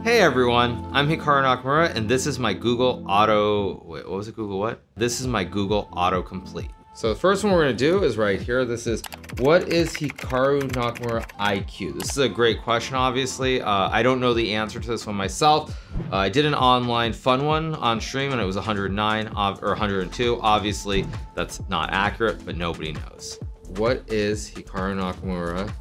Hey everyone, I'm Hikaru Nakamura and this is my Google Auto, wait, what was it, Google what? This is my Google Autocomplete. So the first one we're gonna do is right here. This is, what is Hikaru Nakamura IQ? This is a great question, obviously. I don't know the answer to this one myself. I did an online fun one on stream and it was 109 or 102. Obviously, that's not accurate, but nobody knows. What is Hikaru Nakamura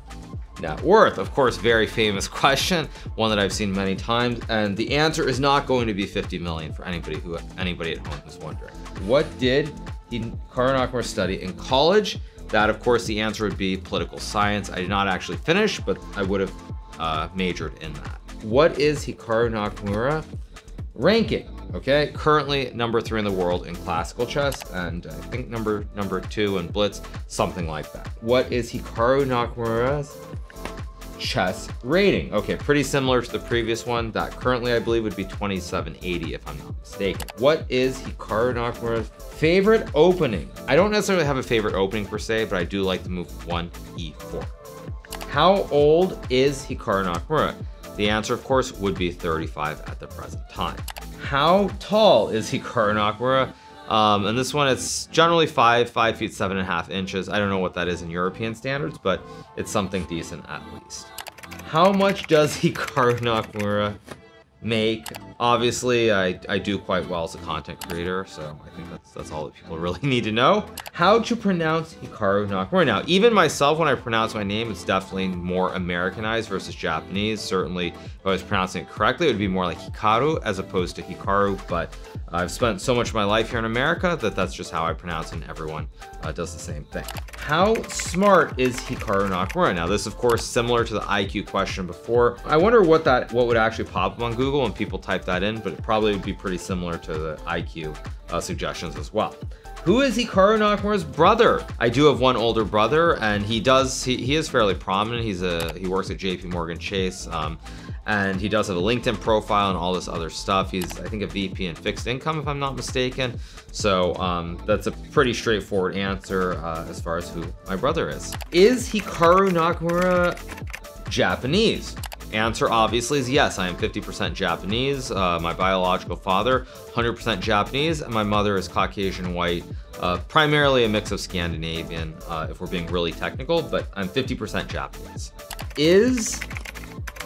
net worth? Of course, very famous question, one that I've seen many times, and the answer is not going to be 50 million for anybody at home who's wondering. What did Hikaru Nakamura study in college? That, of course, the answer would be political science. I did not actually finish, but I would have majored in that. What is Hikaru Nakamura ranking? Okay, currently number 3 in the world in classical chess, and I think number 2 in blitz, something like that. What is Hikaru Nakamura's chess rating? Okay, pretty similar to the previous one. That currently I believe would be 2780 if I'm not mistaken. What is Hikaru Nakamura's favorite opening? I don't necessarily have a favorite opening per se, but I do like the move 1e4. How old is Hikaru Nakamura? The answer, of course, would be 35 at the present time. How tall is Hikaru Nakamura? And this one, it's generally 5 feet 7.5 inches. I don't know what that is in European standards, but it's something decent at least. How much does Hikaru Nakamura make? Obviously, I do quite well as a content creator, so I think that's all that people really need to know. How to pronounce Hikaru Nakamura? Now, even myself, when I pronounce my name, it's definitely more Americanized versus Japanese. Certainly, if I was pronouncing it correctly, it would be more like Hikaru as opposed to Hikaru, but I've spent so much of my life here in America that that's just how I pronounce it, and everyone does the same thing. How smart is Hikaru Nakamura? Now, this, of course, similar to the IQ question before. I wonder what would actually pop up on Google when people type that in, but it probably would be pretty similar to the IQ suggestions as well. Who is Hikaru Nakamura's brother? I do have one older brother, and he is fairly prominent. He works at JP Morgan Chase, and he does have a LinkedIn profile and all this other stuff. He's, I think, a VP in fixed income, if I'm not mistaken. So that's a pretty straightforward answer as far as who my brother is. Is Hikaru Nakamura Japanese? Answer obviously is yes. I am 50% Japanese. My biological father, 100% Japanese, and my mother is Caucasian white, primarily a mix of Scandinavian, if we're being really technical, but I'm 50% Japanese. Is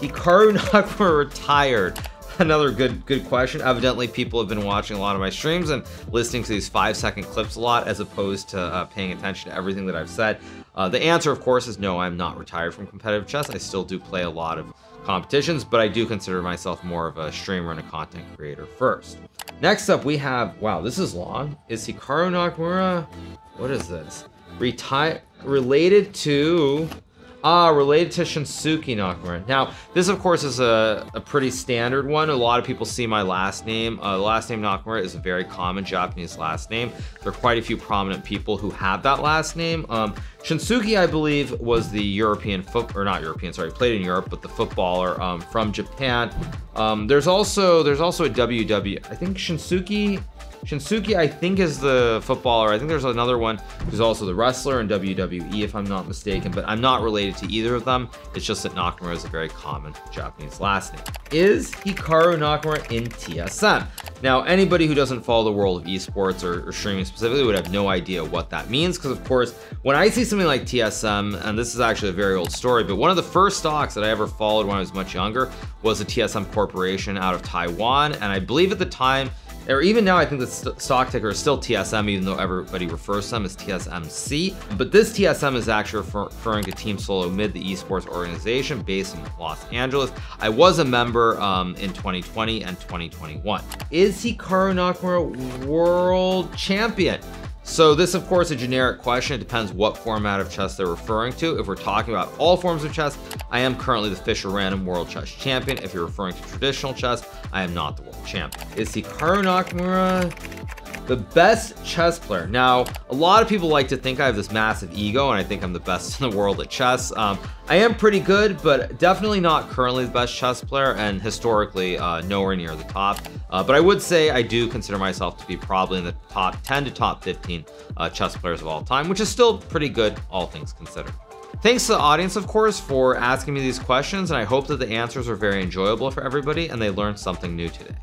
Hikaru Nakamura retired? Another good question. Evidently, people have been watching a lot of my streams and listening to these 5-second clips a lot, as opposed to paying attention to everything that I've said. The answer, of course, is no, I'm not retired from competitive chess. I still do play a lot of competitions, but I do consider myself more of a streamer and a content creator first. Next up, we have, wow, this is long. Is Hikaru Nakamura, what is this? Related to Shinsuke Nakamura. Now, this, of course, is a pretty standard one. A lot of people see my last name. The last name Nakamura is a very common Japanese last name. There are quite a few prominent people who have that last name. Shinsuke, I believe, was the played in Europe, but the footballer from Japan. There's also a WW. I think Shinsuke, I think, is the footballer. I think there's another one who's also the wrestler in WWE, if I'm not mistaken, but I'm not related to either of them. It's just that Nakamura is a very common Japanese last name. Is Hikaru Nakamura in TSM? Now, anybody who doesn't follow the world of esports or streaming specifically would have no idea what that means, because, of course, when I see something like TSM, and this is actually a very old story, but one of the first stocks that I ever followed when I was much younger was a TSM corporation out of Taiwan, and I believe at the time, or even now, I think the stock ticker is still TSM, even though everybody refers to them as TSMC. But this TSM is actually referring to Team Solo Mid, the esports organization based in Los Angeles. I was a member in 2020 and 2021. Is Hikaru Nakamura world champion? So this, of course, is a generic question. It depends what format of chess they're referring to. If we're talking about all forms of chess, I am currently the Fischer Random World Chess Champion. If you're referring to traditional chess, I am not the world champion. Is Hikaru Nakamura the best chess player? Now, a lot of people like to think I have this massive ego and I think I'm the best in the world at chess. I am pretty good, but definitely not currently the best chess player, and historically nowhere near the top. But I would say I do consider myself to be probably in the top 10 to top 15 chess players of all time, which is still pretty good, all things considered. Thanks to the audience, of course, for asking me these questions, and I hope that the answers are very enjoyable for everybody and they learned something new today.